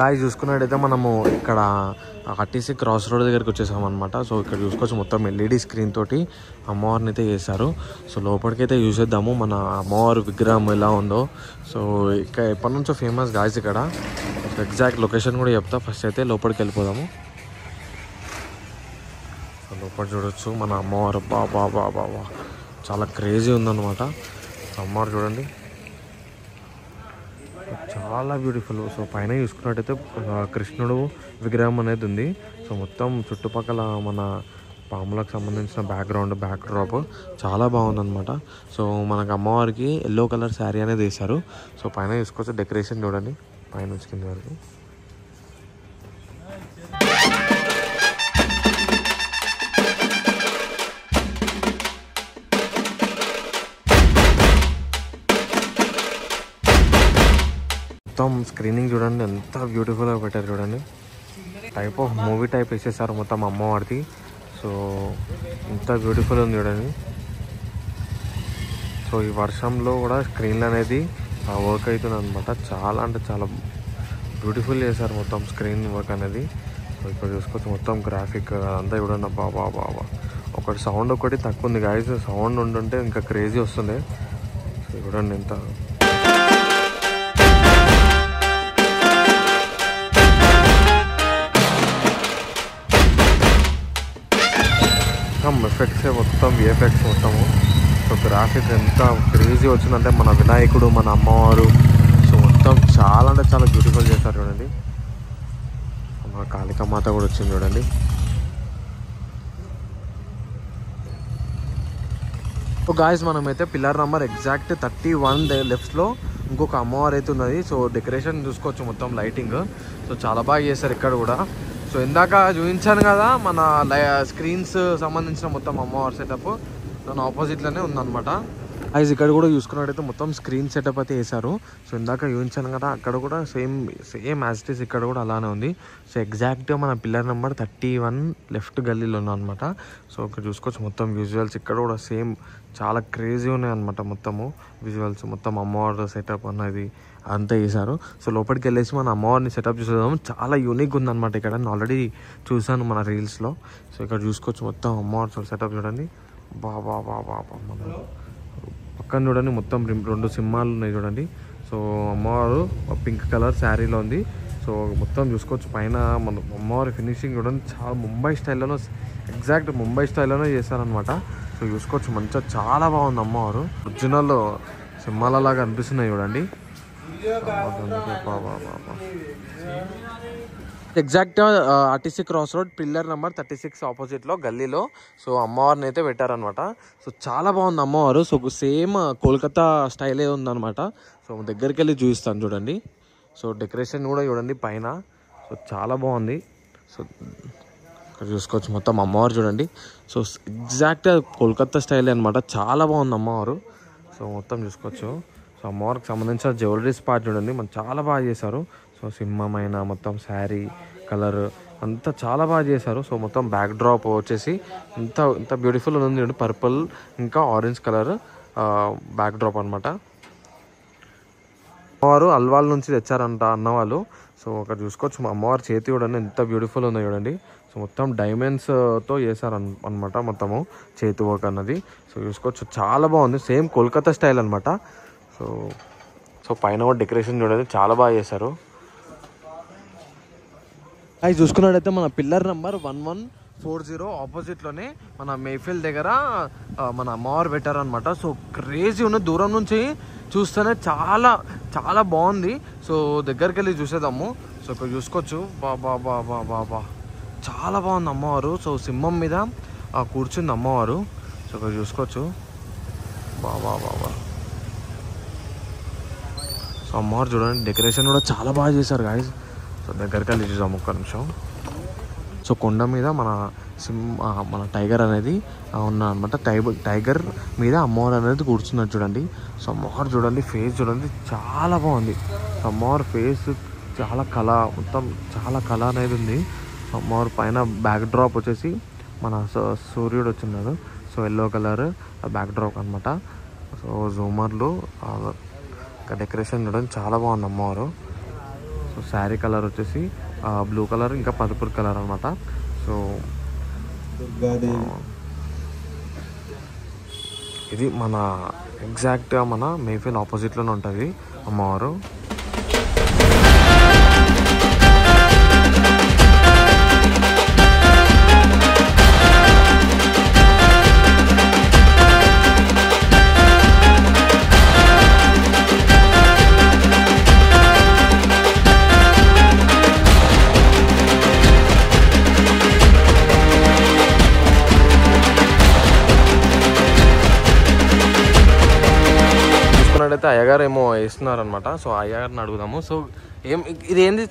Guys చూసుకున్నట్టయితే మనము ఇక్కడ ఆర్టీసీ క్రాస్ రోడ్ దగ్గరికి వచ్చేసాం అనమాట. సో ఇక్కడ చూసుకోవచ్చు మొత్తం ఎల్ఈడి స్క్రీన్ తోటి అమ్మవారిని అయితే చేశారు. సో లోపలికైతే చూసేద్దాము మన అమ్మవారి విగ్రహం ఎలా ఉందో. సో ఇక్కడ ఎప్పటి నుంచో ఫేమస్ గాయ్స్ ఇక్కడ. ఎగ్జాక్ట్ లొకేషన్ కూడా చెప్తా. ఫస్ట్ అయితే లోపలికి వెళ్ళిపోదాము. సో లోపల చూడొచ్చు మన అమ్మవారు. బాబా బాబా చాలా క్రేజీ ఉందన్నమాట. అమ్మవారు చూడండి చాలా బ్యూటిఫుల్. సో పైన చూసుకున్నట్టయితే కృష్ణుడు విగ్రహం అనేది ఉంది. సో మొత్తం చుట్టుపక్కల మన పాములకు సంబంధించిన బ్యాక్ డ్రాప్ చాలా బాగుందన్నమాట. సో మనకు అమ్మవారికి ఎల్లో కలర్ శారీ అనేది వేశారు. సో పైన చూసుకోవచ్చు డెకరేషన్ చూడండి పైన నుంచి కింద వరకు. మొత్తం స్క్రీనింగ్ చూడండి ఎంత బ్యూటిఫుల్గా పెట్టారు చూడండి. టైప్ ఆఫ్ మూవీ టైప్ వేసేసారు మొత్తం అమ్మవారిది. సో ఎంత బ్యూటిఫుల్ ఉంది చూడండి. సో ఈ వర్షంలో కూడా స్క్రీన్లు అనేది వర్క్ అవుతుంది అనమాట. చాలా అంటే చాలా బ్యూటిఫుల్ చేశారు మొత్తం స్క్రీన్ వర్క్ అనేది. సో ఇక్కడ చూసుకోవచ్చు మొత్తం గ్రాఫిక్ అంతా చూడండి. బాబా ఒకటి సౌండ్ ఒకటి తక్కువ ఉంది గాయస్. సౌండ్ ఉంటుంటే ఇంకా క్రేజీ వస్తుంది. సో చూడండి ఎంత ఎఫెక్ట్స్ మొత్తం విఎఫ్ఎక్స్ మొత్తము. సో గ్రాఫిక్స్ ఎంత క్రేజీ వచ్చిందంటే మన వినాయకుడు మన అమ్మవారు సో మొత్తం చాలా అంటే చాలా బ్యూటిఫుల్ చేస్తారు చూడండి. మన కాళికామాత కూడా వచ్చింది చూడండి. సో గాయస్ మనమైతే పిల్లర్ నెంబర్ ఎగ్జాక్ట్ 31 లెఫ్ట్లో ఇంకొక అమ్మవారు అయితే ఉన్నది. సో డెకరేషన్ చూసుకోవచ్చు మొత్తం లైటింగ్. సో చాలా బాగా చేశారు ఇక్కడ కూడా. సో ఇందాక చూపించాను కదా మన స్క్రీన్స్ సంబంధించిన మొత్తం అమ్మవారి సెటప్ దాని ఆపోజిట్లోనే ఉందన్నమాట. ఐజ్ ఇక్కడ కూడా చూసుకున్నట్టయితే మొత్తం స్క్రీన్ సెటప్ అయితే వేశారు. సో ఇందాక చూపించాను కదా అక్కడ కూడా సేమ్ యాజ్ ఇట్ ఈస్ ఇక్కడ కూడా అలానే ఉంది. సో ఎగ్జాక్ట్గా మన పిల్లర్ నెంబర్ 31 లెఫ్ట్ గల్లీలో ఉన్నమాట. సో ఇక్కడ చూసుకోవచ్చు మొత్తం విజువల్స్ ఇక్కడ కూడా సేమ్ చాలా క్రేజీ ఉన్నాయి అనమాట. మొత్తము విజువల్స్ మొత్తం అమ్మవారి సెటప్ అన్నది అంతా వేశారు. సో లోపలికి వెళ్ళేసి మన అమ్మవారిని సెటప్ చూసేద్దాం. చాలా యూనిక్ ఉందన్నమాట ఇక్కడ. నేను ఆల్రెడీ చూసాను మన రీల్స్లో. సో ఇక్కడ చూసుకోవచ్చు మొత్తం అమ్మవారి సెటప్ చూడండి. బాబా మన పక్కన చూడండి మొత్తం 2 సింహాలు ఉన్నాయి చూడండి. సో అమ్మవారు పింక్ కలర్ శారీలో ఉంది. సో మొత్తం చూసుకోవచ్చు పైన మన అమ్మవారి ఫినిషింగ్ చూడండి చాలా ముంబై స్టైల్లోనో ఎగ్జాక్ట్ ముంబై స్టైల్లోనే చేశారనమాట. సో చూసుకోవచ్చు మంచిగా చాలా బాగుంది అమ్మవారు. ఒరిజినల్ సింహాలలాగా అనిపిస్తున్నాయి చూడండి. ఎగ్జాక్ట్గా RTC cross road pillar number 36 ఆపోజిట్లో గల్లీలో సో అమ్మవారిని అయితే పెట్టారనమాట. సో చాలా బాగుంది అమ్మవారు. సో సేమ్ కోల్కతా స్టైలే ఉందన్నమాట. సో దగ్గరికి వెళ్ళి చూపిస్తాను చూడండి. సో డెకరేషన్ కూడా చూడండి పైన. సో చాలా బాగుంది. సో ఇక్కడ చూసుకోవచ్చు మొత్తం అమ్మవారు చూడండి. సో ఎగ్జాక్ట్గా కోల్కతా స్టైలే అనమాట. చాలా బాగుంది అమ్మవారు. సో మొత్తం చూసుకోవచ్చు. సో అమ్మవారికి సంబంధించిన జ్యువెలరీ స్పాట్ చూడండి మనం చాలా బాగా చేశారు. సో సింహమైన మొత్తం శారీ కలర్ అంతా చాలా బాగా చేశారు. సో మొత్తం బ్యాక్ డ్రాప్ వచ్చేసి ఇంత బ్యూటిఫుల్ ఉంది చూడండి. పర్పుల్ ఇంకా ఆరెంజ్ కలర్ బ్యాక్ డ్రాప్ అనమాట. అమ్మవారు అల్వాల్ నుంచి తెచ్చారంట అన్నవాళ్ళు. సో అక్కడ చూసుకోవచ్చు మా అమ్మవారి చేతి చూడండి ఎంత బ్యూటిఫుల్ ఉందో చూడండి. సో మొత్తం డైమండ్స్తో చేశారు అనమాట మొత్తము చేతి వర్క్ అన్నది. సో చూసుకోవచ్చు చాలా బాగుంది. సేమ్ కోల్కతా స్టైల్ అనమాట. సో పైన కూడా డెకరేషన్ చూడండి చాలా బాగా చేశారు. అది చూసుకున్నట్టయితే మన పిల్లర్ నెంబర్ 1140 ఆపోజిట్లోనే మన మేఫిల్ దగ్గర మన అమ్మవారు పెట్టారనమాట. సో క్రేజీ ఉన్న దూరం నుంచి చూస్తేనే చాలా చాలా బాగుంది. సో దగ్గరికి వెళ్ళి చూసేద్దాము. సో ఇక్కడ చూసుకోవచ్చు బాబా చాలా బాగుంది అమ్మవారు. సో సింహం మీద కూర్చుంది అమ్మవారు. సో ఇక్కడ చూసుకోవచ్చు బాబా సో అమ్మవారు చూడండి డెకరేషన్ కూడా చాలా బాగా చేశారు గాయస్. సో దగ్గరికి వెళ్ళి చూసాము ఒక్క నిమిషం. సో కొండ మీద మన టైగర్ అనేది ఉన్నదన్నమాట. టైగర్ మీద అమ్మవారు అనేది కూర్చున్నట్టు చూడండి. సో అమ్మవారు చూడండి ఫేస్ చూడండి చాలా బాగుంది. అమ్మవారి ఫేస్ చాలా మొత్తం చాలా కళ అనేది ఉంది. అమ్మవారి పైన బ్యాక్ డ్రాప్ వచ్చేసి మన సూర్యుడు వచ్చిన్నాడు. So yellow colour backdrop అనమాట. సో జూమర్లు డెకరేషన్ చూడండి చాలా బాగుంది అమ్మవారు. సో శారీ కలర్ వచ్చేసి బ్లూ కలర్ ఇంకా పర్పుల్ కలర్ అనమాట. సో ఇది మన ఎగ్జాక్ట్గా మన మేఫిల్ ఆపోజిట్లోనే ఉంటుంది అమ్మవారు. అయితే అయ్యగారు ఏమో వేస్తున్నారు అనమాట. సో అయ్యగారిని అడుగుదాము. సో ఇది ఏంది?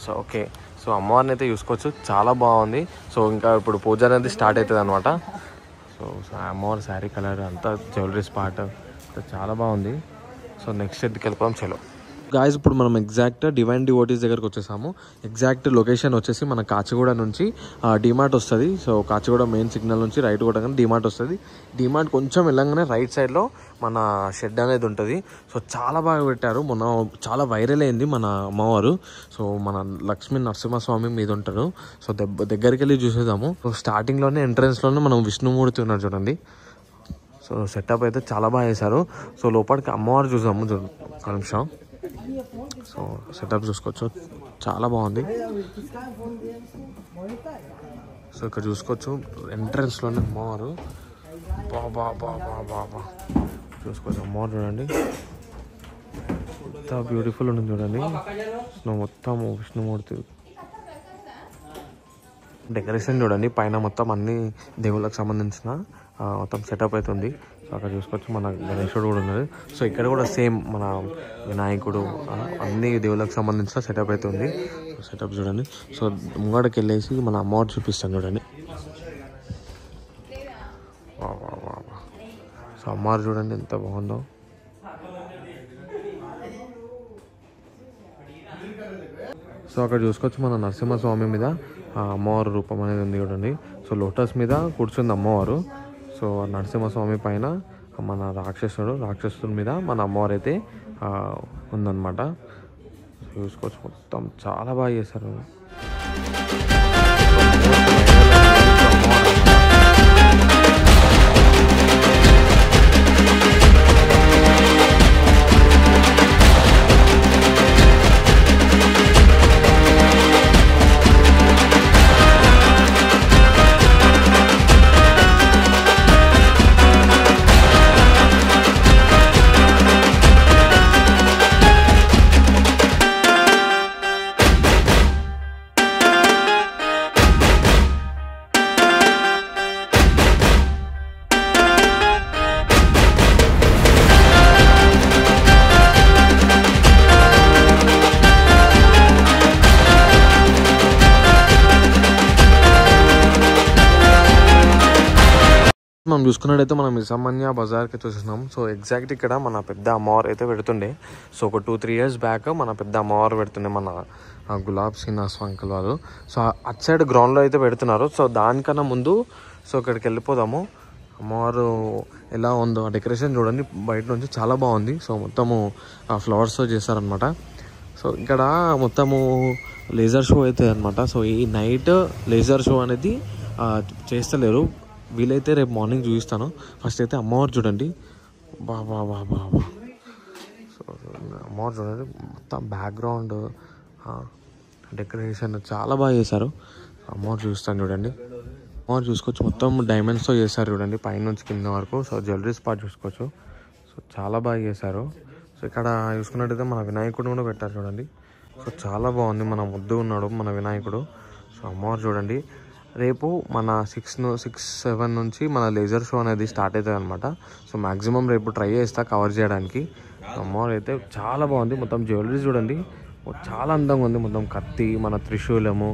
సో ఓకే, సో అమ్మవారిని అయితే చూసుకోవచ్చు, చాలా బాగుంది. సో ఇంకా ఇప్పుడు పూజ అనేది స్టార్ట్ అవుతుంది అనమాట. సో అమ్మవారి శారీ కలర్ అంతా జ్యువెలరీ స్పాట్ చాలా బాగుంది. సో నెక్స్ట్ ఎడ్కి వెళ్ళిపోదాం. చలో గాయస్, ఇప్పుడు మనం ఎగ్జాక్ట్ డివైన్ డివోటీస్ దగ్గరకు వచ్చేసాము. ఎగ్జాక్ట్ లొకేషన్ వచ్చేసి మన కాచిగూడ నుంచి డిమార్ట్ వస్తుంది. సో కాచిగూడ మెయిన్ సిగ్నల్ నుంచి రైట్ కూడా కానీ డిమార్ట్ వస్తుంది. డిమార్ట్ కొంచెం వెళ్ళంగానే రైట్ సైడ్లో మన షెడ్ అనేది ఉంటుంది. సో చాలా బాగా పెట్టారు. మొన్న చాలా వైరల్ అయింది మన అమ్మవారు. సో మన లక్ష్మీ నరసింహస్వామి మీద ఉంటారు. సో దగ్గరికి వెళ్ళి చూసేద్దాము. సో స్టార్టింగ్లోనే ఎంట్రన్స్లోనే మనం విష్ణుమూర్తి ఉన్నారు చూడండి. సో సెటప్ అయితే చాలా బాగా చేశారు. సో లోపలికి అమ్మవారు చూసాము ఒక నిమిషం. సో సెటప్ చూసుకోవచ్చు, చాలా బాగుంది. సో ఇక్కడ చూసుకోవచ్చు ఎంట్రన్స్లోనే అమ్మవారు. బాబా బాబా బాబా చూసుకోవచ్చు అమ్మవారు చూడండి, ఎంత బ్యూటిఫుల్ ఉంటుంది చూడండి. మొత్తం విష్ణుమూర్తి డెకరేషన్ చూడండి, పైన మొత్తం అన్ని దేవుళ్ళకి సంబంధించిన మొత్తం సెటప్ అవుతుంది. సో అక్కడ చూసుకోవచ్చు మన గణేశుడు కూడా ఉన్నది. సో ఇక్కడ కూడా సేమ్ మన వినాయకుడు అన్ని దేవుళ్ళకి సంబంధించిన సెటప్ అవుతుంది. సో సెటప్ చూడండి. సో ముంగడికి వెళ్ళేసి మన అమ్మవారు చూపిస్తాను చూడండి. సో అమ్మవారు చూడండి ఎంత బాగుందో. సో అక్కడ చూసుకోవచ్చు మన నరసింహస్వామి మీద అమ్మవారు రూపం అనేది ఉంది చూడండి. సో లోటస్ మీద కూర్చుంది అమ్మవారు. సో నరసింహస్వామి పైన మన రాక్షసుడి మీద మన అమ్మవారు అయితే ఉందన్నమాట. చూసుకోవచ్చు మొత్తం చాలా బాగా చేశారు. మనం చూసుకున్నట్టయితే మనం నిజామాన్య బజార్కి వచ్చేసినాం. సో ఎగ్జాక్ట్ ఇక్కడ మన పెద్ద అమ్మవారు అయితే పెడుతుండే. సో ఒక 2-3 years బ్యాక్ మన పెద్ద అమ్మవారు పెడుతుండే మన గులాబ్ శ్రీనివాస్ అంకుల్ వాళ్ళు. సో అటు సైడ్ గ్రౌండ్లో అయితే పెడుతున్నారు. సో దానికన్నా ముందు సో ఇక్కడికి వెళ్ళిపోదాము. అమ్మవారు ఎలా ఉందో డెకరేషన్ చూడండి బయట నుంచి, చాలా బాగుంది. సో మొత్తము ఫ్లవర్స్తో చేస్తారనమాట. సో ఇక్కడ మొత్తము లేజర్ షో అవుతుంది అనమాట. సో ఈ నైట్ లేజర్ షో అనేది చేస్తలేరు, వీలైతే రేపు మార్నింగ్ చూపిస్తాను. ఫస్ట్ అయితే అమ్మవారు చూడండి, బాబా బాబా. సో అమ్మవారు చూడండి మొత్తం బ్యాక్గ్రౌండ్ డెకరేషన్ చాలా బాగా చేశారు. అమ్మవారు చూస్తాను చూడండి. అమ్మవారు చూసుకోవచ్చు మొత్తం డైమండ్స్తో చేశారు చూడండి పైనుంచి కింద వరకు. సో జ్యువెలరీ స్పాట్ చూసుకోవచ్చు. సో చాలా బాగా చేశారు. సో ఇక్కడ చూసుకున్నట్టయితే మన వినాయకుడు కూడా పెట్టారు చూడండి. సో చాలా బాగుంది, మన ముద్దు ఉన్నాడు మన వినాయకుడు. సో అమ్మవారు చూడండి. రేపు మన 6-7 నుంచి మన లేజర్ షో అనేది స్టార్ట్ అవుతుంది అనమాట. సో మ్యాక్సిమం రేపు ట్రై చేస్తా కవర్ చేయడానికి. అమ్మవారు అయితే చాలా బాగుంది. మొత్తం జ్యువెలరీ చూడండి చాలా అందంగా ఉంది. మొత్తం కత్తి, మన త్రిశూలము,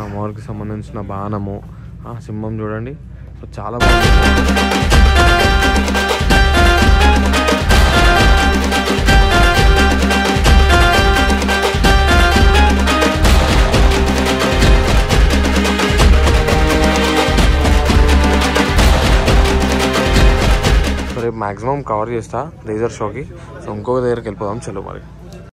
అమ్మవారికి సంబంధించిన బాణము, సింహం చూడండి. సో చాలా బాగుంది. రేపు మ్యాక్సిమం కవర్ చేస్తా లేజర్ షోకి. సో ఇంకొక దగ్గరికి వెళ్ళిపోదాం. చలో మరి.